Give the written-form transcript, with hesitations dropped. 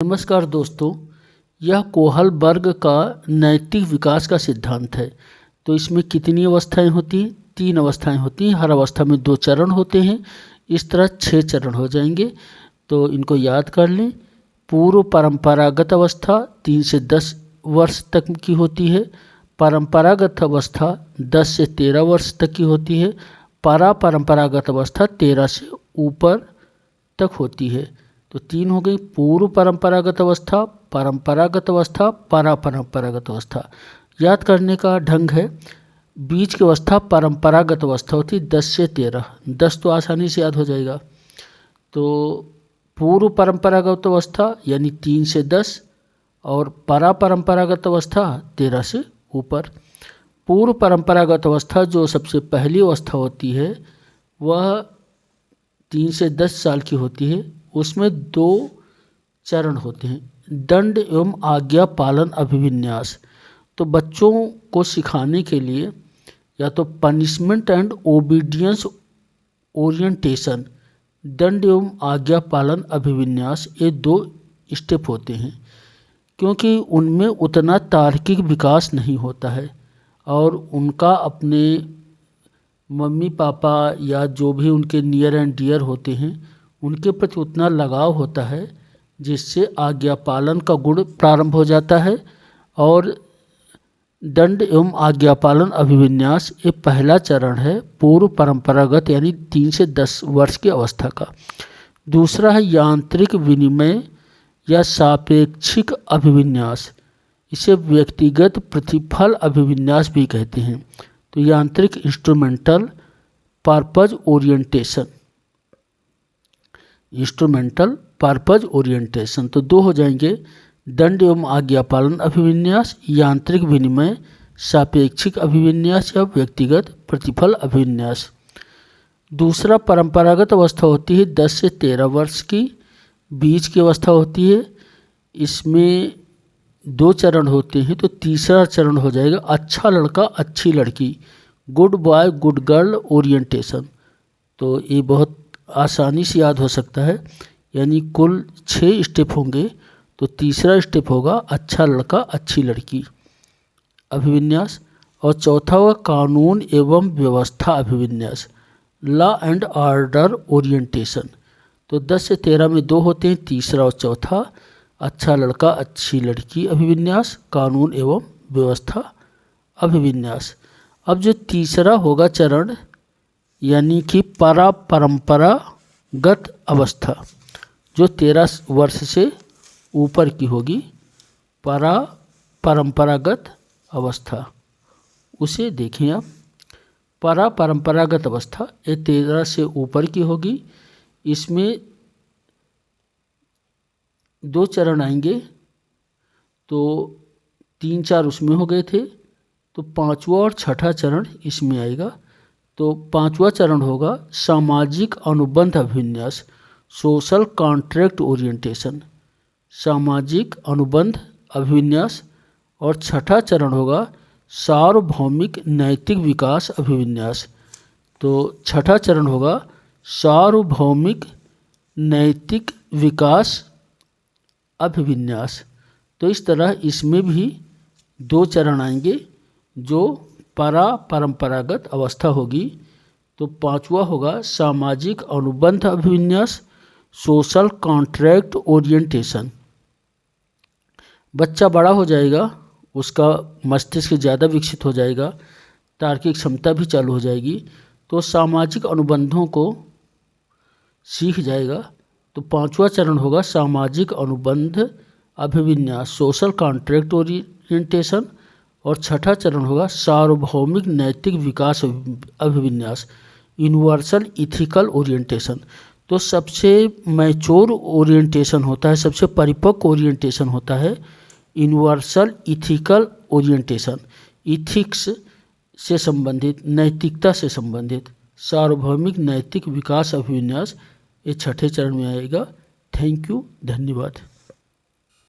नमस्कार दोस्तों, यह कोहलबर्ग का नैतिक विकास का सिद्धांत है। तो इसमें कितनी अवस्थाएं होती हैं? 3 अवस्थाएं होती हैं। हर अवस्था में 2 चरण होते हैं। इस तरह 6 चरण हो जाएंगे। तो इनको याद कर लें। पूर्व परंपरागत अवस्था 3 से 10 वर्ष तक की होती है। परंपरागत अवस्था 10 से 13 वर्ष तक की होती है। परंपरागत अवस्था 13 से ऊपर तक होती है। तो 3 हो गई: पूर्व परंपरागत अवस्था, परंपरागत अवस्था, परंपरागत अवस्था। याद करने का ढंग है, बीच की अवस्था परंपरागत अवस्था होती है 10 से 13। 10 तो आसानी से याद हो जाएगा। तो पूर्व परंपरागत अवस्था यानी 3 से 10 और परंपरागत अवस्था 13 से ऊपर। पूर्व परंपरागत अवस्था जो सबसे पहली अवस्था होती है वह 3 से 10 साल की होती है। उसमें 2 चरण होते हैं: दंड एवं आज्ञा पालन अभिविन्यास। तो बच्चों को सिखाने के लिए या तो पनिशमेंट एंड ओबीडियंस ओरिएंटेशन, दंड एवं आज्ञा पालन अभिविन्यास, ये 2 स्टेप होते हैं। क्योंकि उनमें उतना तार्किक विकास नहीं होता है और उनका अपने मम्मी पापा या जो भी उनके नियर एंड डियर होते हैं उनके प्रति उतना लगाव होता है जिससे आज्ञा पालन का गुण प्रारंभ हो जाता है। और दंड एवं आज्ञा पालन अभिविन्यास ये पहला चरण है पूर्व परंपरागत यानी 3 से 10 वर्ष की अवस्था का। दूसरा है यांत्रिक विनिमय या सापेक्षिक अभिविन्यास। इसे व्यक्तिगत प्रतिफल अभिविन्यास भी कहते हैं। तो यांत्रिक instrumental purpose orientation, instrumental purpose orientation. तो 2 हो जाएंगे: दंड एवं आज्ञा पालन अभिविन्यास, यांत्रिक विनिमय, सापेक्षिक अभिविन्यास या व्यक्तिगत प्रतिफल अभिविन्यास। दूसरा परंपरागत अवस्था होती है 10 से 13 वर्ष की, बीच की अवस्था होती है। इसमें 2 चरण होते हैं। तो तीसरा चरण हो जाएगा अच्छा लड़का अच्छी लड़की, good boy good girl orientation. तो ये बहुत आसानी से याद हो सकता है, यानी कुल 6 स्टेप होंगे। तो तीसरा स्टेप होगा अच्छा लड़का अच्छी लड़की अभिविन्यास। और चौथा होगा कानून एवं व्यवस्था अभिविन्यास, लॉ एंड ऑर्डर ओरिएंटेशन। तो 10 से 13 में 2 होते हैं, तीसरा और चौथा। अच्छा लड़का अच्छी लड़की अभिविन्यास, कानून एवं व्यवस्था अभिविन्यास। अब जो तीसरा होगा चरण यानी कि परंपरागत अवस्था जो 13 वर्ष से ऊपर की होगी, परंपरागत अवस्था, उसे देखें आप। परंपरागत अवस्था ये 13 से ऊपर की होगी। इसमें 2 चरण आएंगे। तो 3-4 उसमें हो गए थे। तो 5वां और 6ठा चरण इसमें आएगा। तो 5वां चरण होगा सामाजिक अनुबंध अभिविन्यास, सोशल कॉन्ट्रैक्ट ओरिएंटेशन, सामाजिक अनुबंध अभिविन्यास। और 6ठा चरण होगा सार्वभौमिक नैतिक विकास अभिविन्यास। तो 6ठा चरण होगा सार्वभौमिक नैतिक विकास अभिविन्यास। तो इस तरह इसमें भी 2 चरण आएंगे जो परंपरागत अवस्था होगी। तो 5वां होगा सामाजिक अनुबंध अभिविन्यास, सोशल कॉन्ट्रैक्ट ओरिएंटेशन। बच्चा बड़ा हो जाएगा, उसका मस्तिष्क ज़्यादा विकसित हो जाएगा, तार्किक क्षमता भी चालू हो जाएगी, तो सामाजिक अनुबंधों को सीख जाएगा। तो 5वां चरण होगा सामाजिक अनुबंध अभिविन्यास, सोशल कॉन्ट्रैक्ट ओरिएंटेशन। और 6ठा चरण होगा सार्वभौमिक नैतिक विकास अभिविन्यास, यूनिवर्सल इथिकल ओरिएंटेशन। तो सबसे मैच्योर ओरिएंटेशन होता है, सबसे परिपक्व ओरिएंटेशन होता है यूनिवर्सल इथिकल ओरिएंटेशन, इथिक्स से संबंधित, नैतिकता से संबंधित। सार्वभौमिक नैतिक विकास अभिविन्यास ये 6ठे चरण में आएगा। थैंक यू, धन्यवाद।